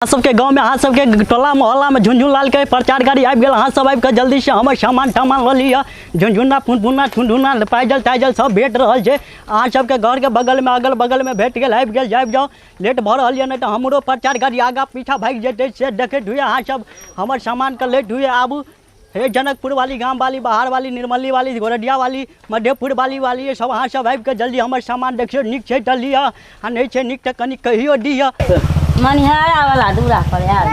सबके गांव में अहाँ सबके टोला मोहल्ला में झुनझुन लाल के प्रचार गाड़ी आबि गेल। अहाँ सब आबि के जल्दी से हमर सामान टामान लऽ लिअ। झुनझुना फुनफुना ठुनठुना पाइजल ताइजल सब भेट रहल छै। अहाँ सबके घर के बगल में अगल बगल में भेट गेल, आबि गेल जाबि जाओ। लेट भऽ रहल यऽ, नहीं तो हमरो प्रचार गाड़ी आगा पीछा भागि जेतै से देखैत हुए अहाँ सब हमर सामान के लेट हुए आबू। हे जनकपुर वाली, गाँव वाली, बाहर वाली, निर्मली वाली, गोरडिया वाली, मधेपुर वाली सब अहाँ सब आबि के जल्दी हमर सामान देखियो। नीक छै तऽ लिअ, आ नहीं छै नीक तऽ कनि कहियो दिअ। मनिहारा वाला दूरा पर आयल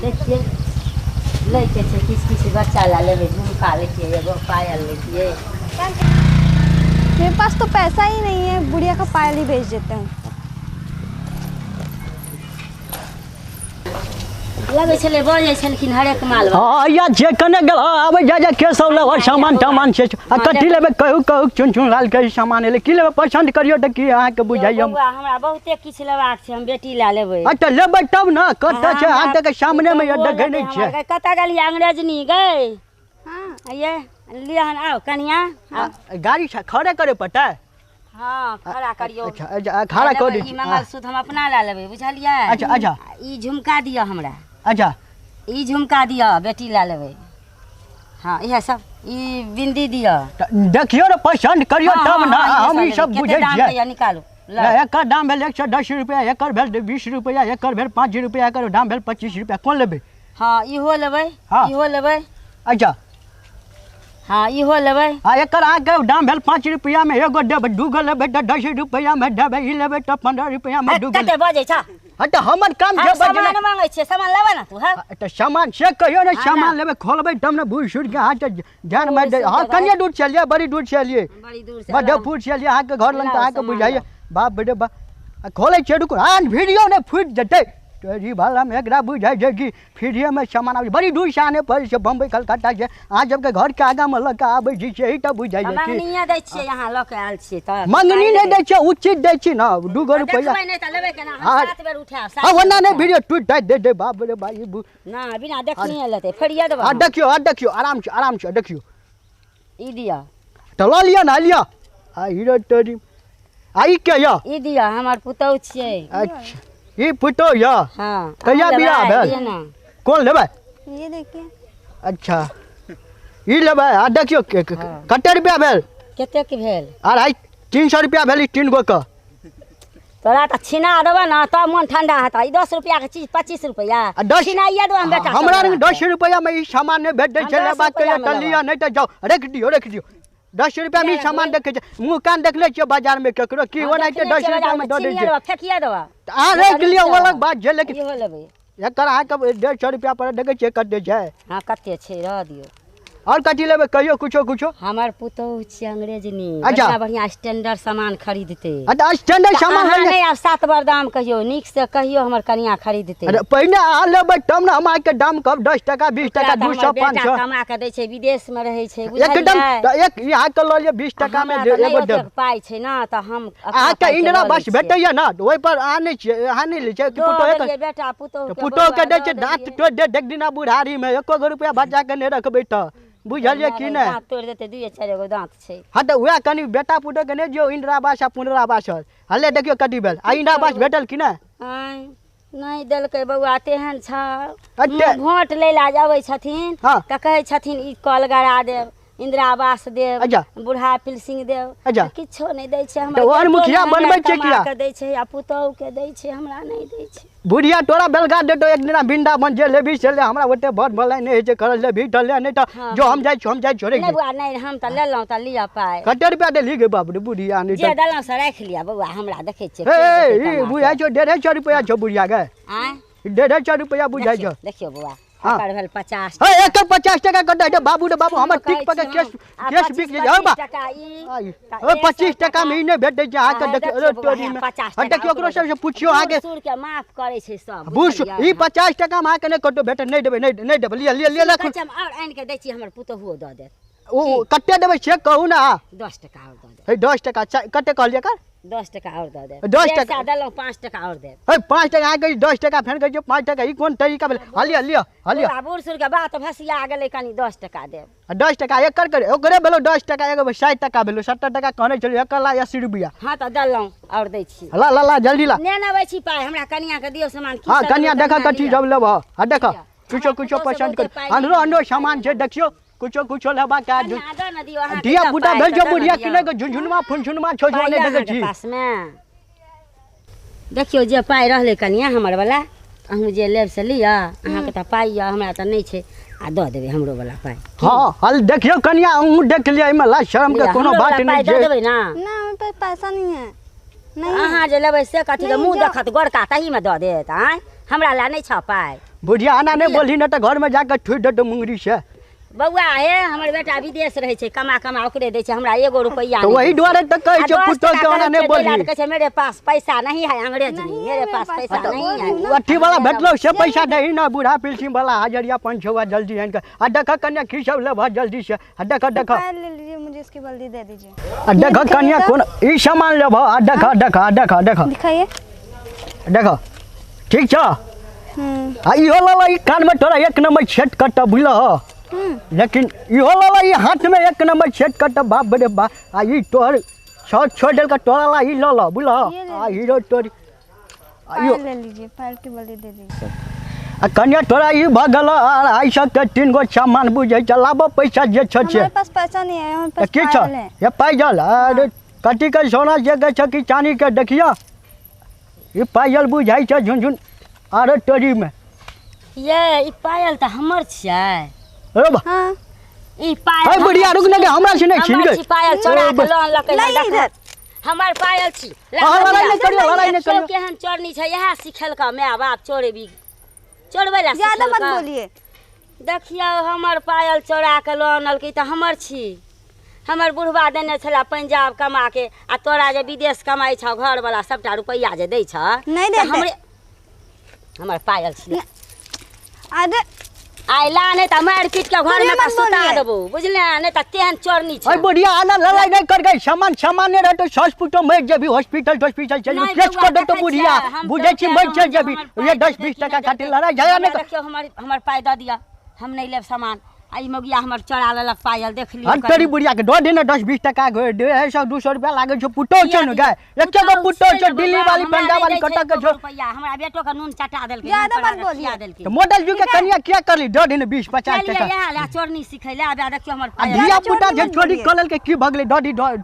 देखिए, लैके छै किछ बच्चा ला लेबै, झुमका लेतिए, एगो पायल लेतिए। मेरे पास तो पैसा ही नहीं है, बुढ़िया का पायल ही भेज देते हैं। लगे छले बजे छलखिन हरेक माल। हां या जे कने गेल आबै जा जा के सब लेबै सामान टामान छै। आ कथि लेबै कहू चुन लाल के सामान एले की लेबै पसंद करियो त की अहाँ के बुझाइयो। हमरा बहुते किछ लेबाक छै, हम बेटी ला लेबै। अच्छा लेबै तब ना, कत छै हाथ के सामने में देखै नै छै। कत गेली अंग्रेजनी गई? हां ये लिहन आओ कनिया गाड़ी खड़े करे पड़तै। हां खड़ा करियो। अच्छा खड़ा कर दी। ई मंगलसूत्र हम अपना ला लेबै, बुझलियै? अच्छा ई झुमका दियो हमरा। अच्छा ई झुमका दियो, बेटी ला लेबै। हाँ इहे सब। ई बिंदी दियो, देखियो रे पसंद करियो तब ना, हम ई सब बुझै छियै। निकालू। एकर दाम भेल 110 रुपया, एकर भेल 20 रुपया, एकर भेल 5 रुपया, एकर दाम भेल 25 रुपया। कोन लेबै? हाँ इहो लेबै, इहो लेबै। अच्छा हाँ इहो लेबै। हाँ एकर आगे दाम भेल 5 रुपया में एगो देबै, दूगो लेबै त 10 रुपया में देबै, ई लेबै त 15 रुपया में दूगो। कते बजै छ? हट हमर काम छै बजना। सामान मांगै छै, सामान लेबै ना तू। हां त सामान से कहियो ने, सामान लेबै खोलबै तब ने बुझ सुड़ के हाथ ध्यान में दे। हां कनिया दूर चलिए, बड़ी दूर चलिए, बड़ी दूर से मधेपुर चलिए, अहाँ के घर लंग त अहाँ के बुझाइए। बाप बेटे बा खोलै छै रुको, आन वीडियो ने फुट जतै तोरी भाला में एकरा बुझाइ छै कि फ्रीए में सामान आबै। बड़ी दूर से आने पड़ै छै, बम्बई कलकत्ता से। अहाँ जब के घर के आगा में ल के आबै छी से त बुझाइ छै। मंगनिया दै छियै, यहाँ ल के आयल छियै त मंगनी नहीं दै छै, उचित दै छी ना, 2 रुपया। देखबै नै त लेबै केना? हम 7 बेर उठाब। हां वना ने वीडियो टूट दे बाप रे भाई ना, बिना देखनिए लेते फेरिया देबा। हां देखियो आराम से देखियो। ई दिया त ल लिया ना, लिया। आ हीरो तोरी आई के या ई दिया, हमर पुतौ छियै। अच्छा ई पुतो या? हां कहिया बियाह भेल? कोन लेबै? ये देखिए। अच्छा ई लेबै। आ देखियो कते रुपया भेल? कते के भेल? 300 रुपया भेल 3 गो का। तोरा त छिना देबा ना त मन ठंडा हेता। ई 10 रुपया के चीज 25 रुपया छिनाइए देबा हम बेटा। हमरा 10 रुपया में ई सामान ने भेट छै, ले बात कहियो त लिया नहीं त जाओ रख दियो। 10 रुपया में सामान देखे छै, मुंह कान देख ले छियै बाजार में केकरो की ओनाइ के 10 रुपया में दऽ दै छै। फेकिया देबा आ रख लियो, वो अलग बात छै, लेकिन इहो लेबै। एकर अहाँ के 150 रुपया पर देखे छियै कते छै। हां कते छै रह दियो। और कथी लेबै कहियो कुछो? हमर पुतौह छी अंग्रेजनी, अच्छा बढ़िया स्टैंडर्ड सामान खरीदते। अच्छा स्टैंडर्ड सामान नहीं अब 7 बार दाम कहियो, नीक से कहियो हमर कनिया खरीदते। अरे पहिने आ लेबै तब ना, हम के दाम कब 10 टका 20 टका 200 500 कमा के दै छै, विदेश में रहै छै, एकदम एक यहाँ के ल लियो 20 टका में एगो देब। पाई छै ना त हम अहाँ के इंदिरा बस भेटैया ना, ओइ पर आनै छियै, अहाँ नहीं लै छै कि बेटा पुतौह के दै छै दांत तोड़ दे देख दिना बुढ़ारी में 1 रुपया बचा के नहीं रखबै त बुझलिए कि नहीं? दांत तोड़ देते, 2-4 गो दांत छै। हां त उहे कनी बेटा पुतौह के नहीं दियो इंदिरा आवास आ पुनर्वास। हले देखियो कथी भेल, आ इंदिरा आवास भेटल कि नहीं? नहीं देलकै बउआ, तेहन छ वोट लै ला जाबै छथिन त कहै छथिन ई कल गड़ा देब, इंदिरा आवास देब, बुढ़ा पेंशन देब, किछो नहीं दै छै। हमरा और मुखिया बनबै छै किया के दै छै आ पुतौह के दै छै, हमरा नहीं दै छै। बुढ़िया तोरा बेलगा देतो एक दिन वृंदावन जे लेबी से ले, हमरा ओते बहुत भलाई नहीं छै करल लेबी त ले, नहीं त जो हम जाय छोड़े नहीं बुआ नहीं, हम त लेलौ त लिया पाए। कते रुपया देली गे बाप रे बुढ़िया नहीं जे दलौ से राख लिया बउआ, हमरा देखै छै। ए ई बुझाइ छौ 150 रुपया छौ बुढ़िया के। 150 रुपया बुझाइ छौ। देखियो बउआ एकर भेल 50। ए एकर 50 टका कत है बाबू रे बाबू, हमर टिक पके केस बिक जाय बा। ओ 25 टका में ई नहीं भेटै छै आ के देखियो तोरी में। आ देखियो ओकरो सब से पूछियो आगे सुर के माफ करे छै सब। बुझ ई 50 टका में आ के नहीं कतो भेटै, नहीं देबै नहीं देबै, लिया रख। हम और आन के दै छी, हमर पुतौह दऽ देत। ओ कते देबे से कहू ना 10 टका और दऽ दे। 10 टका कते कहलिए कर 10 टका और दऽ दे। 10 टका देलौ 5 टका और दे। 5 टका आ गई 10 टका फेर कहियो 5 टका ई कोन तरीका भेल हलिया बूढ़ सुर के बात भसिया गेलै कनी 10 टका दे। 10 टका एकर करे ओकरे भेलो 10 टका एगो 60 टका भेलो 70 टका कहने चलियो एकर ला 80 रुपया। हां त देलौ और दै छी। ला जल्दी ला। ने नबै छी पाय हमरा कनिया के दियो सामान की। हां कनिया देखा कथि जब लेब आ देखा कुछो पसंद कर अनरो सामान छै देखियो कुछो लेबा का दिया बुटा भेल जो बुढ़िया किने के झुनझुनमा फुनझुनमा छोजवाने देखे छी पास में देखियो जे पाय रहले कनिया हमर वाला अहूँ जे लेब से लिया अहाँ के त पाई हमरा त नहीं छै आ द देबे हमरो वाला पाय। हां हल देखियो कनिया अहूँ देख लिया एमे ला शर्म के कोनो बात नहीं छै। दे देबे ना मेरे पास पैसा नहीं है। नहीं अहाँ जे लेबै से कथि के मुंह देखत गोरका तही में द देत आय हमरा ला नहीं छ पाय। बुढ़िया आना नहीं बोलही न त घर में जाके ठुइ दे तो मुंगरी से। बउआ हे हमर बेटा विदेश रहे छै कमा ओकरे दे छै हमरा 1 रुपया तो वही द्वारे त कहै छै पुतो के आना नहीं बोलही। कहै छै मेरे पास पैसा नहीं है अंग्रेजी में मेरे पास पैसा नहीं है। अथी वाला भेटलो से पैसा दही ना बूढ़ा पिलसिम वाला हजरिया 5-6 जल्दी आन के आ देख कन्या खिसब ले बहुत जल्दी से आ देख पायल ले लीजिए मुझे इसकी बल्दी दे दीजिए। आ देख कन्या कोन ई सामान ले आ देख दिखाइए देख ठीक छ। आ इहो ला ई कान में तोरा 1 नंबर सेट कट बुझल लेकिन इहो ला ई हाथ में 1 नंबर सेट कट बाप रे बा आ ई तोर छोड़ देल का तोरा ला ई ल बुझल आ हीरो तोरी पायल ले लीजिए पायल की बल्दी दे दीजिए। आ कन्या तोरा ई भगल आई सब के 3 गो सामान बुझै छ लाबो पैसा जे छ हमारे पास पैसा नहीं है हमारे पास की छ पायल है। ये पायल अरे कथि के सोना जे के छ कि चांदी के देखिया ई पायल बुझाई छ झुनझुन अरे तोरी में ये ई पायल त हमर छियै। अरे बा हां ई पायल ए बढ़िया रुक ना हमरा से नहीं छीन गए पायल चोरा के लोन लकै नहीं इधर हमर पायल छी। लड़ाई नहीं करियो केहन चोरनी छै यह सिखेलका माय बाप चोरे भी चोरबै ला ज्यादा मत बोलिए। देखियो हमर पायल चोरा के लोन लकै त हमर छी। हमर बुढ़वा देने छला पंजाब कमा के आ तोरा जे विदेश कमाई छ घर वाला सबटा रुपैया जे दै छ नहीं देते हमरे हमर पायल छी। अरे आइला नहीं त मार पीट के घर में सुता देबो बुझले नहीं त तेहन चोरनी छै। ओए बढ़िया आना लड़ाई नहीं कर गई सामान ने रहतो हॉस्पिटल में जेबी हॉस्पिटल चल केस कर दे तो बुढ़िया बुझे छी मर चल जेबी ये 10-20 टका खातिर लड़ाई झगड़ा नहीं देखियो हमर पाय द दिया हम नहीं लेब सामान आई मगिया हमर चोरा लेलक पायल देख लियो अंतरी बुढ़िया के दो दिन 10-20 टका गए 100-200 रुपया लागे छ पुटो छ न गाय एक गो पुटो छ दिल्ली वाली पंजाब वाली कटक के छ रुपया हमरा बेटो के नून चटा देलकै ज्यादा मत बोलिए। तो मॉडल जू के कनिया क्या करली दो दिन 20-50 टका यहां ला चोरनी सिखैले आबे देखियो हमर पायल दिया पुटा जे चोरी कलल के की भगले दो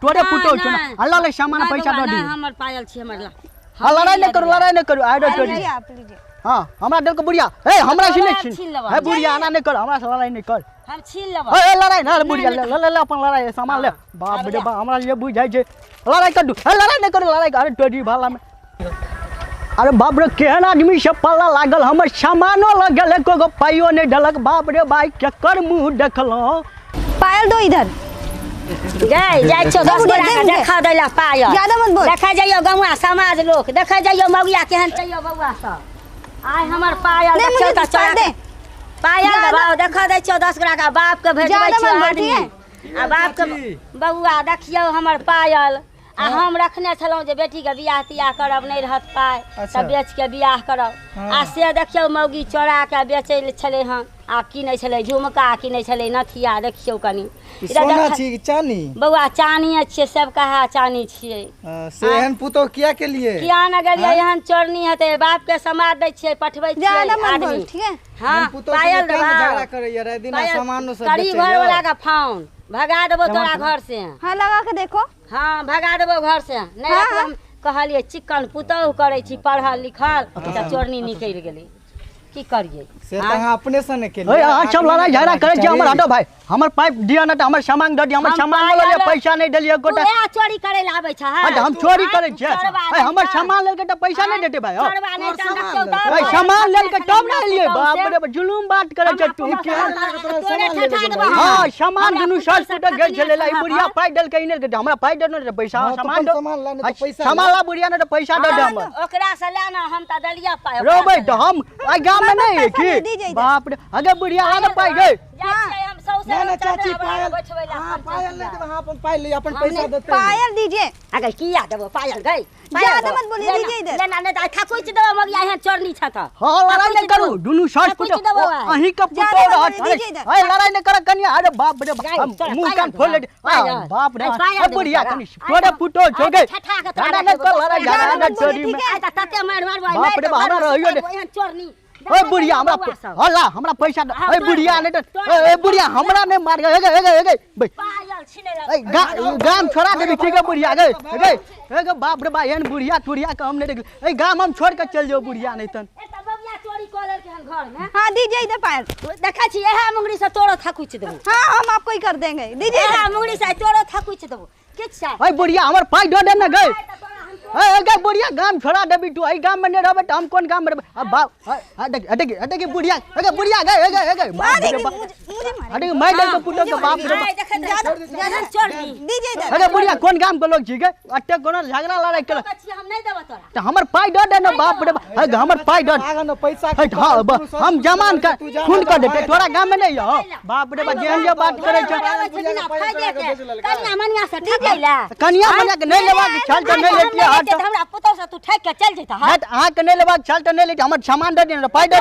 तोरे पुटो छ न अल्लाह ले सामान पैसा दो दी हमर पायल छी हमर ला लड़ाई नहीं करो आइडो तोरी आप लीजिए। हां हमरा डर के बुढ़िया ए हमरा से नहीं छीन है बुढ़िया आना नहीं कर हमरा से लड़ाई नहीं कर हम छीन लेब ए लड़ाई ना बुढ़िया ले अपन लड़ाई सामान ले बाप रे बाप हमरा ये बुझाई छे लड़ाई कर दू लड़ाई नहीं कर लड़ाई अरे टोरी भाला में अरे बाप रे केहन आदमी से पल्ला लागल हमर सामानो लग गेल एको गो पाइयो नहीं डलक बाप रे भाई केकर मुंह देखलो पायल दो इधर जाय छो 10 गोरा के देखा दैला पायल ज्यादा मत बोल। देखा जाइयो गौवा समाज लोग देखा जाइयो मौगिया केहन चाहियो बौआ सब आय हमर पायल देखियो त चोरा दे पायल बाबा देखा दै छो 10 गोरा का बाप के भेजबै छी आदमी आ बाप के बौआ देखियो हमर पायल आ हम रखने छलौ जे बेटी के बियाह तियाह करब नहीं रहत पाय त बेच के बियाह करब आ से देखियो मौगी चोरा के बेचै छले हन आ की नहीं छले झुमका की नहीं छले नथिया देखियो कनी सोना छी कि चानी बउआ चानी छिए सब कहा चानी छिए सेहन पुतो किया के लिए किया न गेलिए एहन चोरनी हते बाप के समाद दै छिए पठबै छिए ज्यादा मत बोल आदमी ठीक है। हां पुतो पायल के झगड़ा करैया रे दिन सामानो सब करी घर वाला का फोन भगा देबो तोरा घर से हाँ लगा के देखो। हां भगा देबो घर से नहीं हम कहलिए चिकन पुतौ करै छी पढ़ल लिखल त चोरनी निकल गेलै की करिए से त अपने सने के ए आ सब लड़ाई झगड़ा करे छी हमर हटो भाई हमर पाइप दिया न त हमर सामान द दी हमर सामान ले पैसा नहीं देलिए गोटा तू चोरी करे ला आबै छ हट हम चोरी करे छी ए हमर सामान ले के त पैसा नहीं देते भाई चोरबा नहीं त देखियो त भाई सामान ले के तब नहीं लिए बाप रे जुलूम बात करे छ तू तोरे ठठा देबो हां सामान दुनु सर फुट गेल छले ला ई बुढ़िया पाइ देल के इने के हमरा पाइ दे न पैसा सामान दो सामान ला बुढ़िया न त पैसा दे दे हम ओकरा से लेना हम त दलिया पाए रो भाई तो हम आ गांव में नहीं है कि बाप रे अगे बुढ़िया आ पाइ गए हम ना ना चाची पायल हां पायल नहीं देबो हां अपन पायल ले अपन पैसा देते पायल दीजिए अगर किया देबो पायल गई ज्यादा मत बोलिए दीजिए इधर लेना नहीं तो ठाकुर देबो मग यहाँ चोरनी छ त हां लड़ाई नहीं करू दुनु सास पुतो अही का पुतो अरे लड़ाई नहीं कर कन्या अरे बाप रे मुंह कान खोल ले बाप रे अब बुढ़िया कनी थोड़े पुतो हो गए ना ना कर लड़ाई झगड़ा ना चोरी में तते मार बाप रे हमरा रहियो यहाँ चोरनी ओए बुढ़िया हमरा हल्ला हमरा पैसा ओए बुढ़िया नहीं ओए बुढ़िया हमरा नहीं मार गए पायल छिने गाम छोड़ा देबी ठीक है बुढ़िया गए बाप रे बा एहन बुढ़िया टुढ़िया के हम नहीं देख गाम हम छोड़ के चल जाओ बुढ़िया नहीं तन चोरी कॉलर के घर में हाँ दीजिए इधर पायल देखा छी यह मुंगरी से तोड़ो था कुछ देबो हाँ हम आपको ही कर देंगे दीजिए यह मुंगरी से तोड़ो था कुछ देबो किछ छ ओए बुढ़िया हमर पाई दो दे ना गए ए गे बुढ़िया गाम छोड़ा देबी तू आई गाम में नहीं रहबे त हम कौन गाम में रहबे अब बाप हटे बुढ़िया ए बुढ़िया गए बाप रे बाप हटे मार दे के पुतो के बाप रे ज्यादा चोरनी दीजिए इधर अरे बुढ़िया कौन गाम के लोग छी गे अट्टे कोनो झगड़ा लड़ाई कर हम नहीं देबो तोरा त हमर पाई दो दे ना बाप रे बाप हमर पाई दो आगा न पैसा हां हम जमान का खून कर देते तोरा गाम में नहीं हो बाप रे बाप जेहन जे बात करे छ कन्या मनिया से ठकैला कन्या मनिया के नहीं लेबा के चल त नहीं लेती हमरा पुतो से तू ठक के चल जेता हां आ के नहीं लेबा चल त नहीं लेती हमर सामान दे दे पाई दे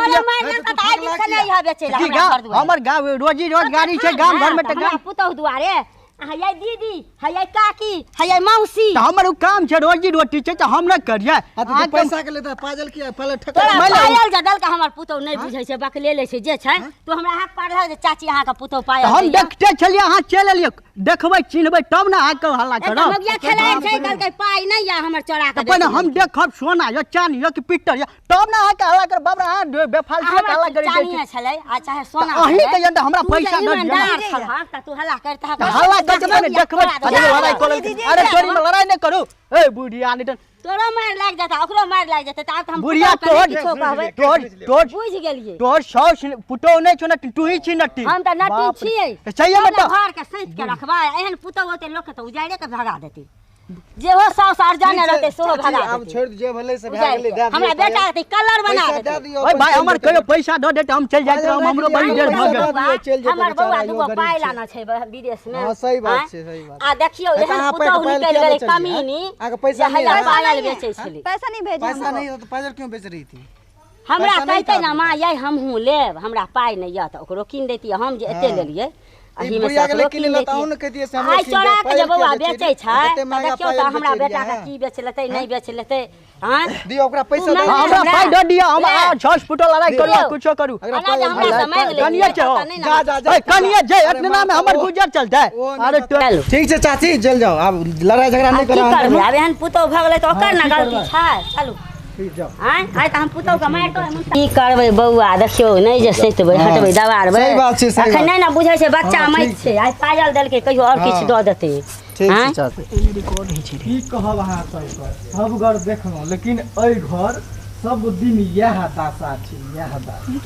दिया हमर गांव रोजी रोजगारी छै गांव घर में त गांव पुतो दुआरे हयै दीदी हयै काकी हयै मौसी त हमर काम छै रोजी रोटी छै त हम न करिए आ पैसा के लेता पाजल किया पहले ठक पायल जदल के हमर पुतो नहीं बुझै छै बकले ले छै जे छै तू हमरा हाथ पार जे चाची अहाँ के पुतो पायल हम देखते छलिए अहाँ चल एलिए देखबै चिन्हबै तब ना आके हल्ला करब मगिया खेलाय छै कल के पाई नहीं या हमर चोरा के अपन हम देखब सोना या चांदी या कि पित्तर या तब ना आके हल्ला कर बाबरा हां बेफालतू के हल्ला करै छै चांदी छलै आ चाहे सोना अही के जंत हमरा पैसा न दिया त तू हल्ला करता हल्ला करके मैंने देखबै अरे लड़ाई कर अरे चोरी में लड़ाई नहीं करू ए बुढ़िया नहीं तोरो मार लाग जाता ओकरो मार लाग जाता त हम बुढ़िया तोर बुझ गेलिए तोर सौस पुतो नहीं छ न तू ही छी नट्टी हम त नट्टी छियै चाहिए मत घर के सैत के रखबा एहन पुतो होते लोग के त उजाड़े के भगा देती जे हो सौस आर जाने रहते सो भगा देती अब छोड़ जे भले से भाग ले दे हमरा बेटा के कलर बना देती ओए भाई हमर कहियो पैसा दो देते हम चल जाते हमरो बड़ी देर भ गेल हमर बउआ दुगो पाई लाना छै विदेश में हां सही बात छै सही बात आ देखियो एहन पुतो निकल गेलै कमीनी आगे पैसा नहीं पायल बेचै छली पैसा नहीं भेजे पैसा नहीं तो पाजल क्यों बेच रही थी हमरा कहते ना मां यही हमहू लेब हमरा पाई नहीं य त ओकरो कीन देती हम जे एते लेलिए अही में से लेकिन लेता हूं न कहती से हमरा चोरा के जब बउआ बेचै छै त देखियो त हमरा बेटा के की बेच लेतै नहीं बेच लेतै हां दियो ओकरा पैसा दे हमरा पाई दे दिया हम 6 फुटो लड़ाई करू कुछो करू कनिया जा कनिया जे इतना में हमर गुजर चलता है अरे ठीक छै चाची चल जाओ अब लड़ाई झगड़ा नहीं करा अब एहन पुतो भगले त ओकर ना गलती छै चलू आय त हम पुतो के मार तो की करबै बउआ देखियो नहीं जे सैतबै हटबै दबारबै सही बात छै सही अखन नहीं ना बुझै छै बच्चा मैत छै आइ पायल देल के कहियो और किछ द देतै ठीक छै चाची रिकॉर्ड है छै की कहब अहाँ सब घर देखलौ लेकिन ए घर सब दिन यह दासा छै यह दासा